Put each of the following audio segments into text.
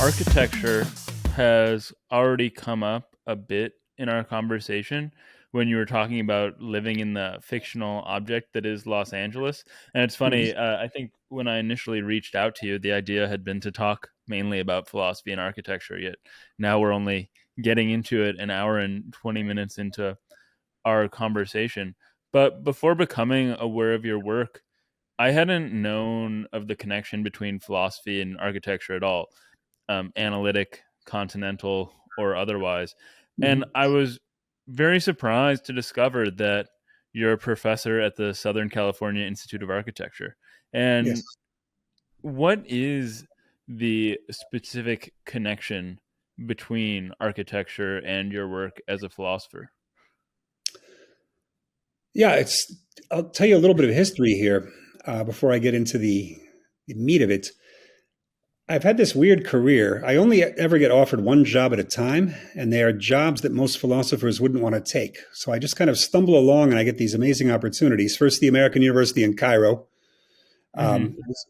architecture has already come up a bit in our conversation when you were talking about living in the fictional object that is Los Angeles. And it's Mhm. funny, I think when I initially reached out to you, the idea had been to talk mainly about philosophy and architecture, yet now we're only getting into it an hour and 20 minutes into our conversation. But before becoming aware of your work, I hadn't known of the connection between philosophy and architecture at all, analytic, continental, or otherwise. And Mhm. I was very surprised to discover that you're a professor at the Southern California Institute of Architecture. And Yes. what is the specific connection between architecture and your work as a philosopher? Yeah, I'll tell you a little bit of history here before I get into the meat of it. I've had this weird career. I only ever get offered one job at a time, and they are jobs that most philosophers wouldn't want to take. So I just kind of stumble along and I get these amazing opportunities. First, the American University in Cairo. Hmm. It was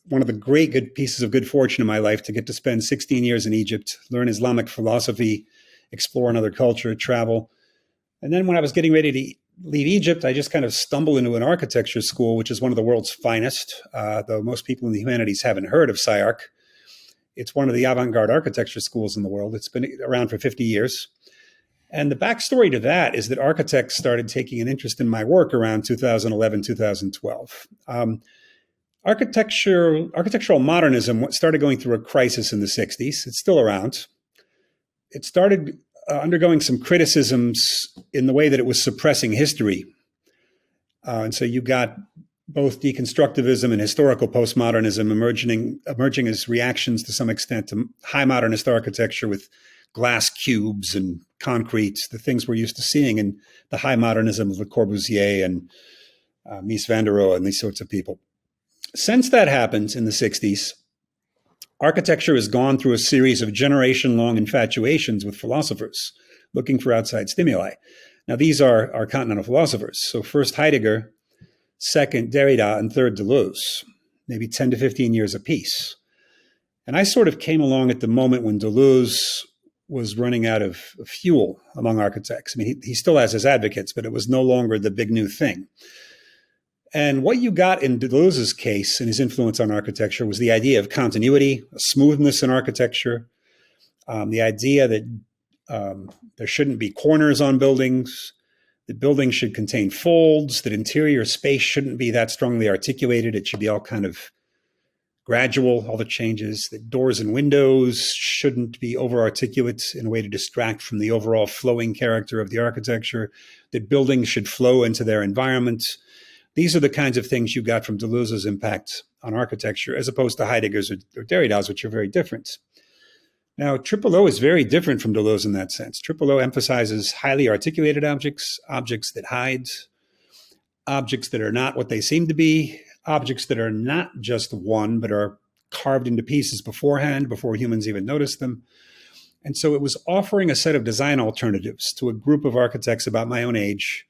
one of the great good pieces of good fortune in my life to get to spend 16 years in Egypt, learn Islamic philosophy, explore another culture, travel. And then when I was getting ready to leave Egypt, I just kind of stumbled into an architecture school, which is one of the world's finest, though most people in the humanities haven't heard of Sci-Arc. It's one of the avant-garde architecture schools in the world. It's been around for 50 years. And the backstory to that is that architects started taking an interest in my work around 2011, 2012. Architectural modernism started going through a crisis in the 60s. It's still around. It started undergoing some criticisms in the way that it was suppressing history. And so you got both deconstructivism and historical postmodernism emerging as reactions to some extent to high modernist architecture with glass cubes and concrete, the things we're used to seeing in the high modernism of Le Corbusier and Mies van der Rohe and these sorts of people. Since that happened in the 60s, architecture has gone through a series of generation long infatuations with philosophers looking for outside stimuli. Now, these are continental philosophers. So, first Heidegger, second Derrida, and third Deleuze, maybe 10 to 15 years apiece. And I sort of came along at the moment when Deleuze was running out of fuel among architects. I mean, he still has his advocates, but it was no longer the big new thing. And what you got in Deleuze's case and his influence on architecture was the idea of continuity, a smoothness in architecture, the idea that there shouldn't be corners on buildings, that buildings should contain folds, that interior space shouldn't be that strongly articulated. It should be all kind of gradual, all the changes, that doors and windows shouldn't be over articulate in a way to distract from the overall flowing character of the architecture, that buildings should flow into their environment. These are the kinds of things you got from Deleuze's impact on architecture, as opposed to Heidegger's or Derrida's, which are very different. Now, Triple O is very different from Deleuze in that sense. Triple O emphasizes highly articulated objects, objects that hide, objects that are not what they seem to be, objects that are not just one, but are carved into pieces beforehand, before humans even notice them. And so it was offering a set of design alternatives to a group of architects about my own age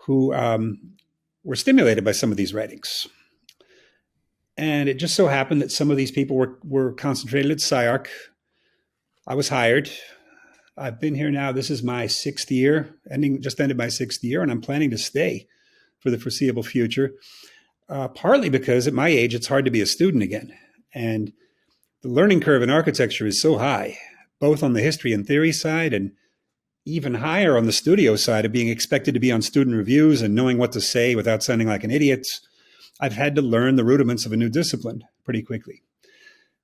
who were stimulated by some of these writings. And it just so happened that some of these people were concentrated at Sci-Arc. I was hired. I've been here now. This is my sixth year, just ended my sixth year, and I'm planning to stay for the foreseeable future. Partly because at my age, it's hard to be a student again. And the learning curve in architecture is so high, both on the history and theory side, and even higher on the studio side of being expected to be on student reviews and knowing what to say without sounding like an idiot. I've had to learn the rudiments of a new discipline pretty quickly.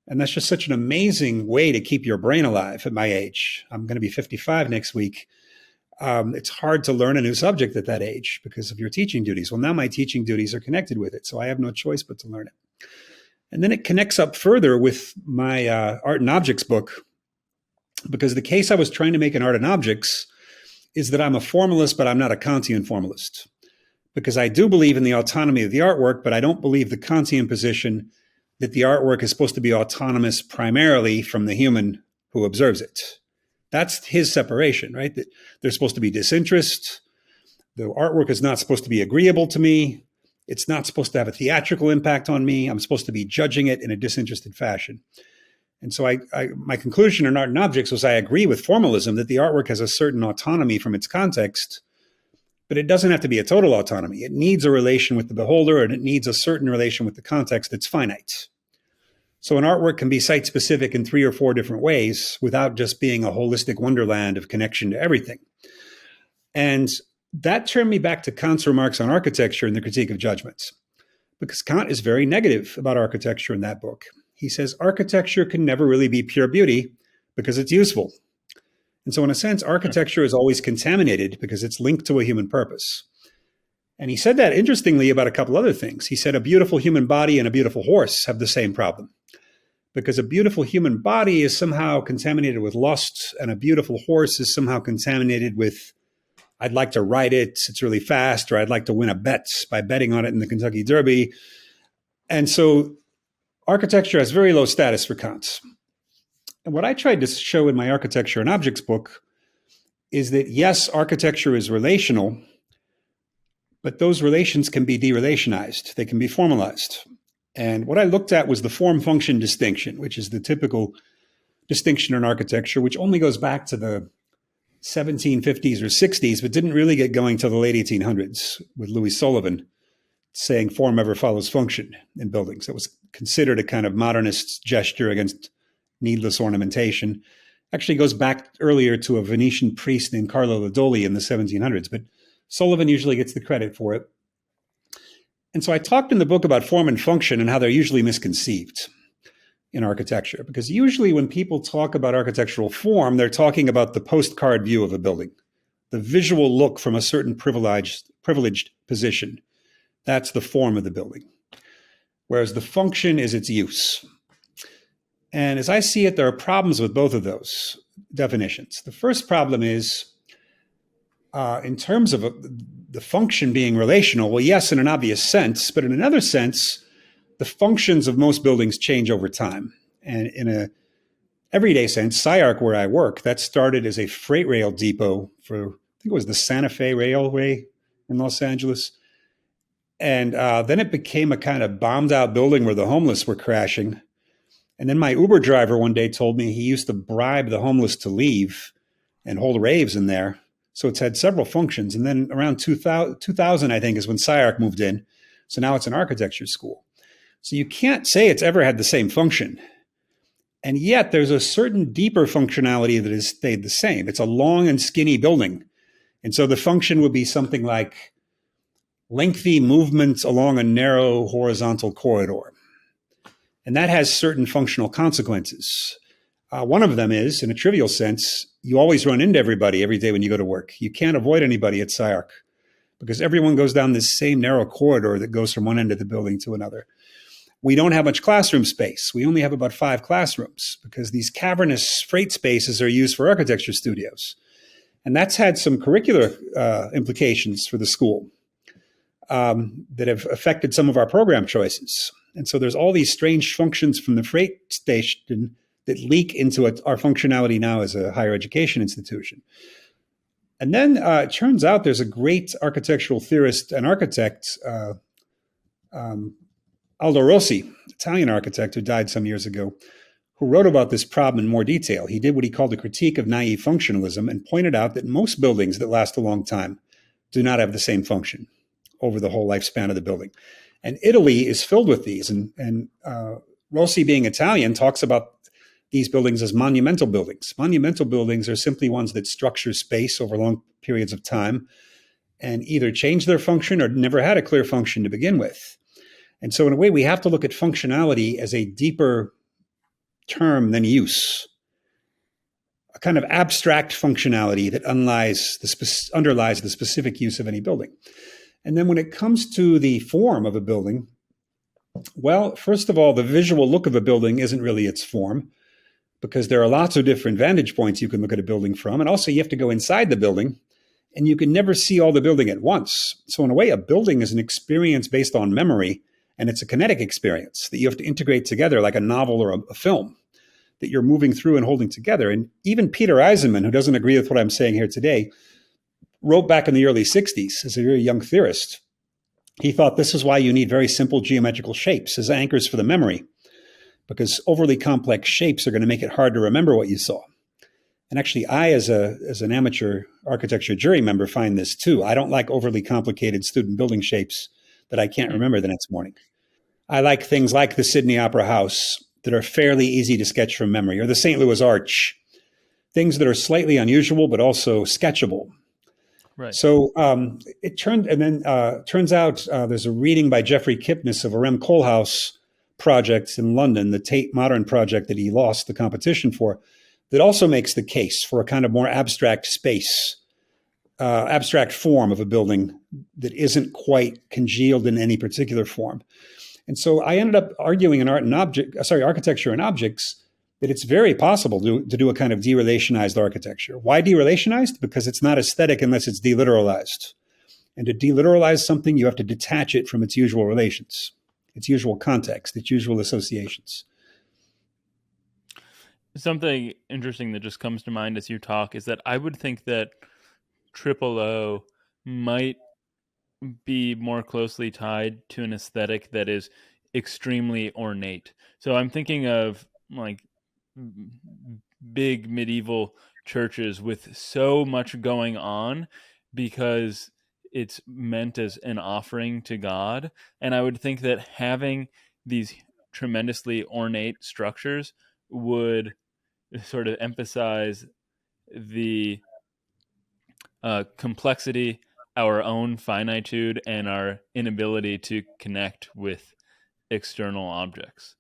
And that's just such an amazing way to keep your brain alive at my age. I'm going to be 55 next week. It's hard to learn a new subject at that age because of your teaching duties. Well, now my teaching duties are connected with it, so I have no choice but to learn it. And then it connects up further with my Art and Objects book, because the case I was trying to make in Art and Objects is that I'm a formalist, but I'm not a Kantian formalist. Because I do believe in the autonomy of the artwork, but I don't believe the Kantian position that the artwork is supposed to be autonomous primarily from the human who observes it. That's his separation, right? That there's supposed to be disinterest. The artwork is not supposed to be agreeable to me. It's not supposed to have a theatrical impact on me. I'm supposed to be judging it in a disinterested fashion. And so my conclusion in Art and Objects was I agree with formalism that the artwork has a certain autonomy from its context, but it doesn't have to be a total autonomy. It needs a relation with the beholder, and it needs a certain relation with the context that's finite. So an artwork can be site-specific in 3 or 4 different ways without just being a holistic wonderland of connection to everything. And that turned me back to Kant's remarks on architecture in the Critique of Judgments, because Kant is very negative about architecture in that book. He says architecture can never really be pure beauty because it's useful. And so in a sense, architecture is always contaminated because it's linked to a human purpose. And he said that interestingly about a couple other things. He said a beautiful human body and a beautiful horse have the same problem, because a beautiful human body is somehow contaminated with lust, and a beautiful horse is somehow contaminated with, I'd like to ride it, it's really fast, or I'd like to win a bet by betting on it in the Kentucky Derby. And so architecture has very low status for Kant. And what I tried to show in my Architecture and Objects book is that, yes, architecture is relational, but those relations can be derelationized. They can be formalized. And what I looked at was the form-function distinction, which is the typical distinction in architecture, which only goes back to the 1750s or 60s, but didn't really get going till the late 1800s with Louis Sullivan saying form ever follows function in buildings. It was considered a kind of modernist gesture against needless ornamentation. Actually goes back earlier to a Venetian priest named Carlo Laddoli in the 1700s, but Sullivan usually gets the credit for it. And so I talked in the book about form and function and how they're usually misconceived in architecture, because usually when people talk about architectural form, they're talking about the postcard view of a building, the visual look from a certain privileged position. That's the form of the building, whereas the function is its use. And as I see it, there are problems with both of those definitions. The first problem is, in terms of the function being relational, well, yes, in an obvious sense, but in another sense, the functions of most buildings change over time. And in a everyday sense, Sci-Arc, where I work, that started as a freight rail depot for, I think it was the Santa Fe Railway in Los Angeles. And then it became a kind of bombed out building where the homeless were crashing. And then my Uber driver one day told me he used to bribe the homeless to leave and hold raves in there. So it's had several functions. And then around 2000, I think, is when Sci-Arc moved in. So now it's an architecture school. So you can't say it's ever had the same function. And yet there's a certain deeper functionality that has stayed the same. It's a long and skinny building. And so the function would be something like lengthy movements along a narrow horizontal corridor. And that has certain functional consequences. One of them is, in a trivial sense, you always run into everybody every day when you go to work. You can't avoid anybody at Sci-Arc because everyone goes down this same narrow corridor that goes from one end of the building to another. We don't have much classroom space. We only have about 5 classrooms because these cavernous freight spaces are used for architecture studios. And that's had some curricular implications for the school that have affected some of our program choices. And so there's all these strange functions from the freight station that leak into our functionality now as a higher education institution. And then it turns out there's a great architectural theorist and architect, Aldo Rossi, Italian architect who died some years ago, who wrote about this problem in more detail. He did what he called a critique of naive functionalism and pointed out that most buildings that last a long time do not have the same function over the whole lifespan of the building. And Italy is filled with these. And Rossi, being Italian, talks about these buildings as monumental buildings. Monumental buildings are simply ones that structure space over long periods of time and either change their function or never had a clear function to begin with. And so in a way, we have to look at functionality as a deeper term than use, a kind of abstract functionality that underlies the specific use of any building. And then when it comes to the form of a building, well, first of all, the visual look of a building isn't really its form, because there are lots of different vantage points you can look at a building from. And also you have to go inside the building and you can never see all the building at once. So in a way, a building is an experience based on memory, and it's a kinetic experience that you have to integrate together like a novel or a film that you're moving through and holding together. And even Peter Eisenman, who doesn't agree with what I'm saying here today, wrote back in the early 60s as a very young theorist. He thought this is why you need very simple geometrical shapes as anchors for the memory, because overly complex shapes are going to make it hard to remember what you saw. And actually, I, as an amateur architecture jury member, find this too. I don't like overly complicated student building shapes that I can't remember the next morning. I like things like the Sydney Opera House that are fairly easy to sketch from memory, or the St. Louis Arch, things that are slightly unusual but also sketchable. Right. So turns out there's a reading by Geoffrey Kipnis of a Rem Koolhaas project in London, the Tate Modern project that he lost the competition for, that also makes the case for a kind of more abstract space, abstract form of a building that isn't quite congealed in any particular form. And so I ended up arguing in architecture and objects, that it's very possible to do a kind of derelationized architecture. Why derelationized? Because it's not aesthetic unless it's deliteralized. And to deliteralize something, you have to detach it from its usual relations, its usual context, its usual associations. Something interesting that just comes to mind as you talk is that I would think that O might be more closely tied to an aesthetic that is extremely ornate. So I'm thinking of like big medieval churches with so much going on because it's meant as an offering to God. And I would think that having these tremendously ornate structures would sort of emphasize the complexity, our own finitude, and our inability to connect with external objects.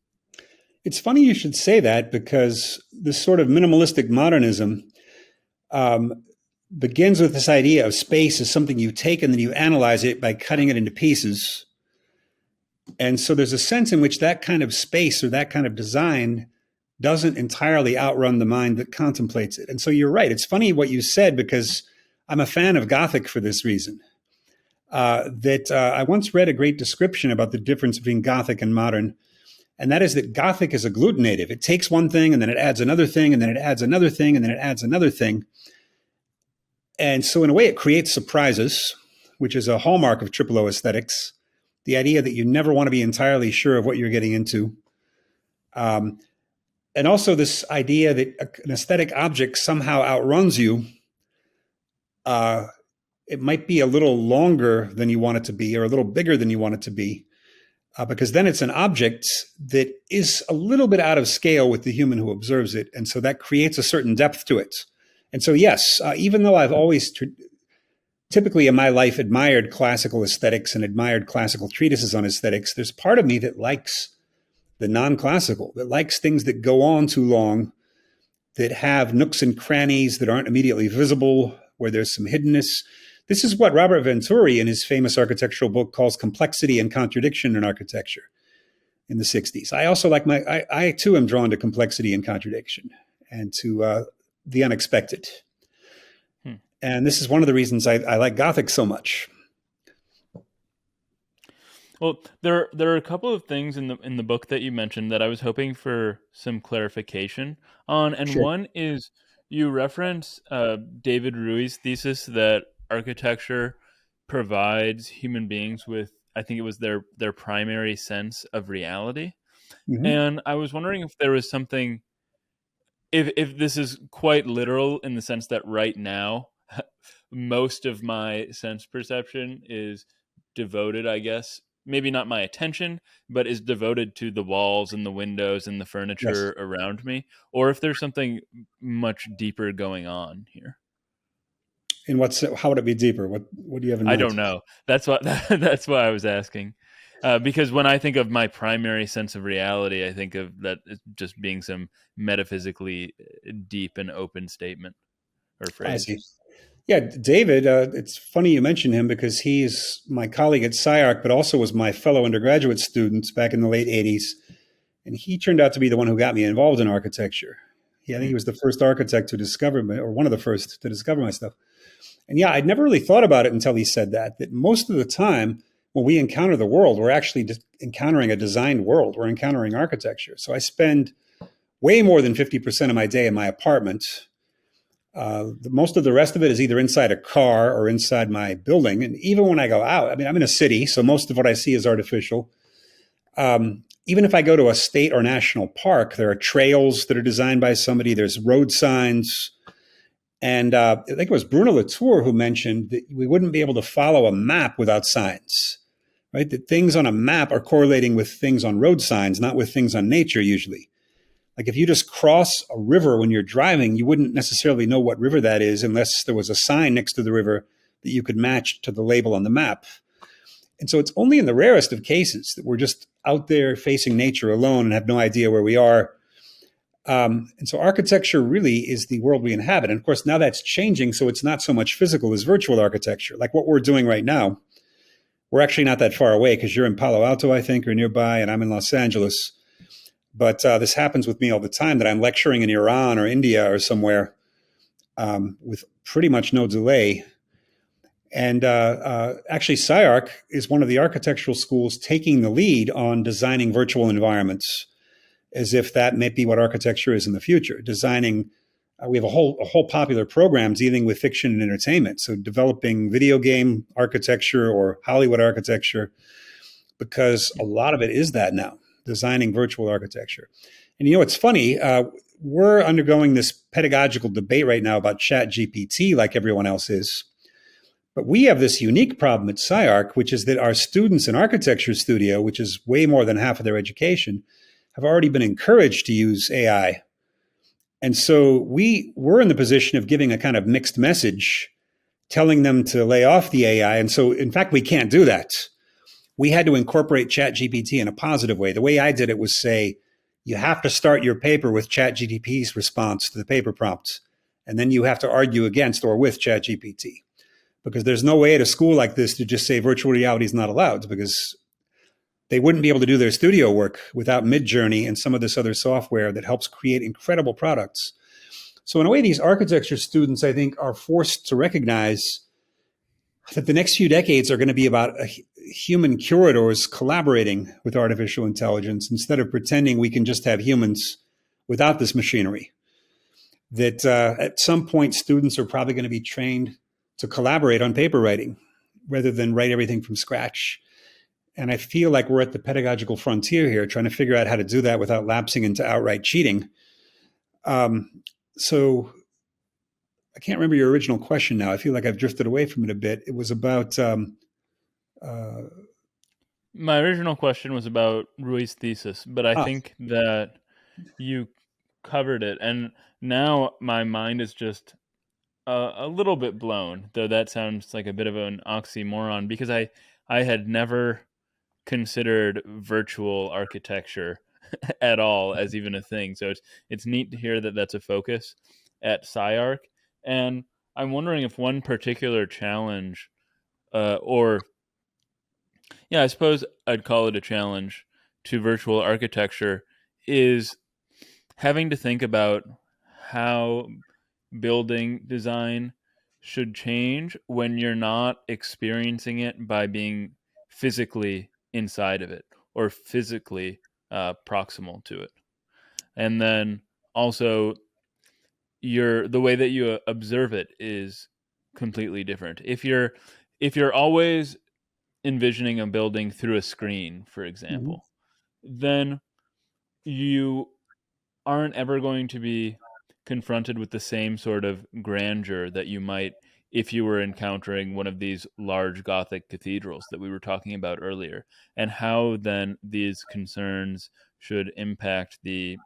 It's funny you should say that, because this sort of minimalistic modernism begins with this idea of space as something you take and then you analyze it by cutting it into pieces. And so there's a sense in which that kind of space or that kind of design doesn't entirely outrun the mind that contemplates it. And so you're right. It's funny what you said, because I'm a fan of Gothic for this reason. I once read a great description about the difference between Gothic and modern, and that is that Gothic is agglutinative. It takes one thing, and then it adds another thing, and then it adds another thing, and then it adds another thing. And so in a way, it creates surprises, which is a hallmark of O aesthetics, the idea that you never want to be entirely sure of what you're getting into. And also this idea that an aesthetic object somehow outruns you. It might be a little longer than you want it to be, or a little bigger than you want it to be, because then it's an object that is a little bit out of scale with the human who observes it. And so that creates a certain depth to it. And so, yes, even though I've always typically in my life admired classical aesthetics and admired classical treatises on aesthetics, there's part of me that likes the non-classical, that likes things that go on too long, that have nooks and crannies that aren't immediately visible, where there's some hiddenness. This is what Robert Venturi, in his famous architectural book, calls complexity and contradiction in architecture in the 60s. I also like I too am drawn to complexity and contradiction, and to the unexpected. And this is one of the reasons I like Gothic so much. Well, there are a couple of things in the book that you mentioned that I was hoping for some clarification on, and Sure. one is you reference David Rui's thesis that architecture provides human beings with, I think it was their primary sense of reality, and I was wondering if there was something, if this is quite literal in the sense that right now most of my sense perception is devoted, I guess, maybe not my attention, but is devoted to the walls and the windows and the furniture Yes. around me, or if there's something much deeper going on here. And how would it be deeper? What do you have in I mind? don't know. That's why I was asking. Because when I think of my primary sense of reality, I think of that as just being some metaphysically deep and open statement or I phrase. see. Yeah, David, it's funny you mention him, because he's my colleague at Sci-Arc, but also was my fellow undergraduate student back in the late 80s. And he turned out to be the one who got me involved in architecture. I think he was the first architect to discover me, or one of the first to discover my stuff. And yeah, I'd never really thought about it until he said that most of the time when we encounter the world, we're actually just encountering a designed world. We're encountering architecture. So I spend way more than 50% of my day in my apartment. Most of the rest of it is either inside a car or inside my building. And even when I go out, I mean, I'm in a city, so most of what I see is artificial. even if I go to a state or national park, there are trails that are designed by somebody. There's road signs. And I think it was Bruno Latour who mentioned that we wouldn't be able to follow a map without signs, right? That things on a map are correlating with things on road signs, not with things on nature usually. Like if you just cross a river when you're driving, you wouldn't necessarily know what river that is unless there was a sign next to the river that you could match to the label on the map. And so it's only in the rarest of cases that we're just out there facing nature alone and have no idea where we are. And so architecture really is the world we inhabit. And of course, now that's changing. So it's not so much physical as virtual architecture. Like what we're doing right now, we're actually not that far away because you're in Palo Alto, I think, or nearby, and I'm in Los Angeles. But this happens with me all the time that I'm lecturing in Iran or India or somewhere with pretty much no delay. And actually, Sci-Arc is one of the architectural schools taking the lead on designing virtual environments, as if that may be what architecture is in the future. Designing, we have a whole popular program dealing with fiction and entertainment. So developing video game architecture or Hollywood architecture, because a lot of it is that now, designing virtual architecture. And you know, it's funny, we're undergoing this pedagogical debate right now about ChatGPT like everyone else is. But we have this unique problem at Sci-Arc, which is that our students in architecture studio, which is way more than half of their education, have already been encouraged to use AI. And so we're in the position of giving a kind of mixed message, telling them to lay off the AI. And so, in fact, we can't do that. We had to incorporate ChatGPT in a positive way. The way I did it was say, you have to start your paper with ChatGPT's response to the paper prompts. And then you have to argue against or with ChatGPT. Because there's no way at a school like this to just say virtual reality is not allowed, because they wouldn't be able to do their studio work without Midjourney and some of this other software that helps create incredible products. So in a way, these architecture students, I think, are forced to recognize that the next few decades are going to be about human curators collaborating with artificial intelligence instead of pretending we can just have humans without this machinery. That at some point, students are probably going to be trained to collaborate on paper writing rather than write everything from scratch. And I feel like we're at the pedagogical frontier here, trying to figure out how to do that without lapsing into outright cheating. So I can't remember your original question now. I feel like I've drifted away from it a bit. It was about... My original question was about Rui's thesis, but I think that you covered it. And now my mind is just a little bit blown, though that sounds like a bit of an oxymoron, because I had never considered virtual architecture at all as even a thing. So it's neat to hear that that's a focus at Sci-Arc. And I'm wondering if one particular challenge, I suppose I'd call it a challenge to virtual architecture, is having to think about how building design should change when you're not experiencing it by being physically inside of it or physically proximal to it. And then also the way that you observe it is completely different. If you're always envisioning a building through a screen, for example, then you aren't ever going to be confronted with the same sort of grandeur that you might if you were encountering one of these large Gothic cathedrals that we were talking about earlier, and how then these concerns should impact the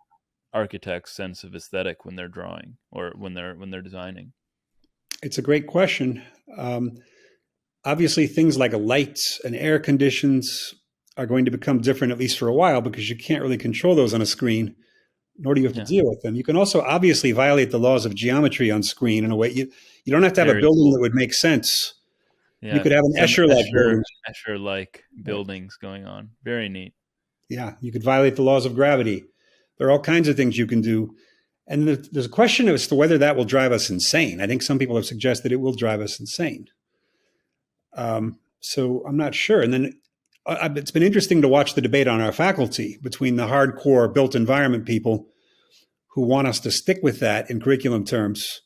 architect's sense of aesthetic when they're drawing or when they're designing. It's a great question. Obviously, things like lights and air conditions are going to become different, at least for a while, because you can't really control those on a screen, nor do you have to deal with them. You can also obviously violate the laws of geometry on screen in a way. You don't have to have a building that would make sense. Yeah, you could have an Escher-like building. Escher-like buildings going on. Very neat. Yeah, you could violate the laws of gravity. There are all kinds of things you can do. And there's a question as to whether that will drive us insane. I think some people have suggested it will drive us insane. So I'm not sure. And then it's been interesting to watch the debate on our faculty between the hardcore built environment people who want us to stick with that in curriculum terms,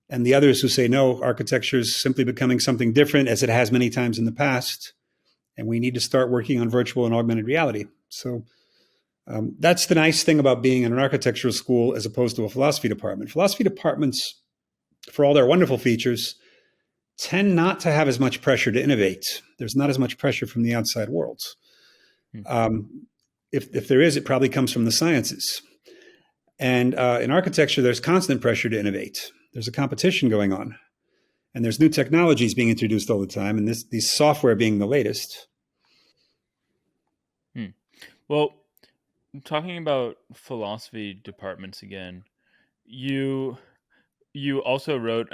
and the others who say, no, architecture is simply becoming something different, as it has many times in the past, and we need to start working on virtual and augmented reality. So That's the nice thing about being in an architectural school as opposed to a philosophy department. Philosophy departments, for all their wonderful features, tend not to have as much pressure to innovate. There's not as much pressure from the outside world. If there is, it probably comes from the sciences. And in architecture, there's constant pressure to innovate. There's a competition going on. And there's new technologies being introduced all the time, and these software being the latest. Well, talking about philosophy departments again, you also wrote,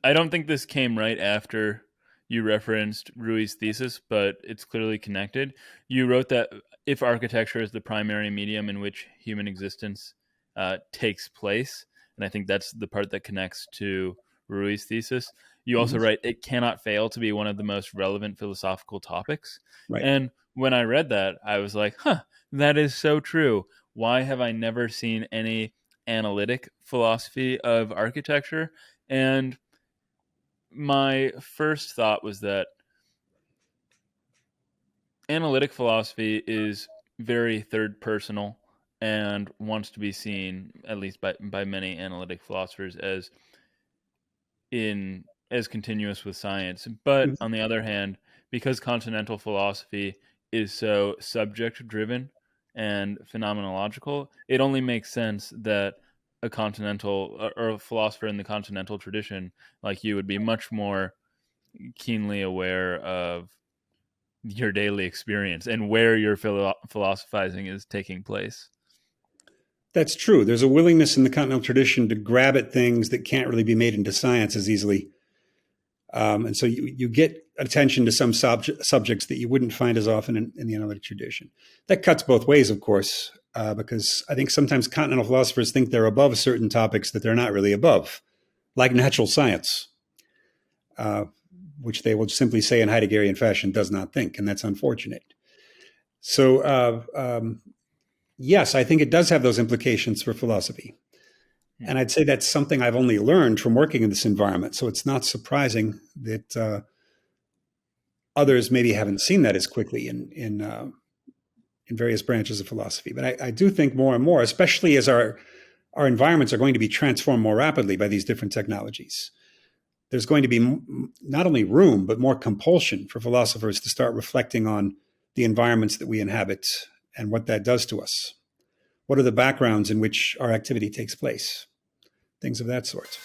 I don't think this came right after you referenced Rui's thesis, but it's clearly connected. You wrote that if architecture is the primary medium in which human existence takes place, and I think that's the part that connects to Rui's thesis, you also write, it cannot fail to be one of the most relevant philosophical topics. Right. And when I read that, I was like, that is so true. Why have I never seen any analytic philosophy of architecture? And my first thought was that analytic philosophy is very third personal and wants to be seen, at least by many analytic philosophers, as continuous with science. But on the other hand, because continental philosophy is so subject driven and phenomenological, it only makes sense that a continental or a philosopher in the continental tradition like you would be much more keenly aware of your daily experience and where your philosophizing is taking place. That's true. There's a willingness in the continental tradition to grab at things that can't really be made into science as easily. And so you get attention to some subjects that you wouldn't find as often in the analytic tradition. That cuts both ways, of course, because I think sometimes continental philosophers think they're above certain topics that they're not really above, like natural science, which they will simply say in Heideggerian fashion does not think, and that's unfortunate. So yes, I think it does have those implications for philosophy. And I'd say that's something I've only learned from working in this environment. So it's not surprising that others maybe haven't seen that as quickly in various branches of philosophy. But I do think more and more, especially as our environments are going to be transformed more rapidly by these different technologies, there's going to be not only room, but more compulsion for philosophers to start reflecting on the environments that we inhabit and what that does to us. What are the backgrounds in which our activity takes place? Things of that sort.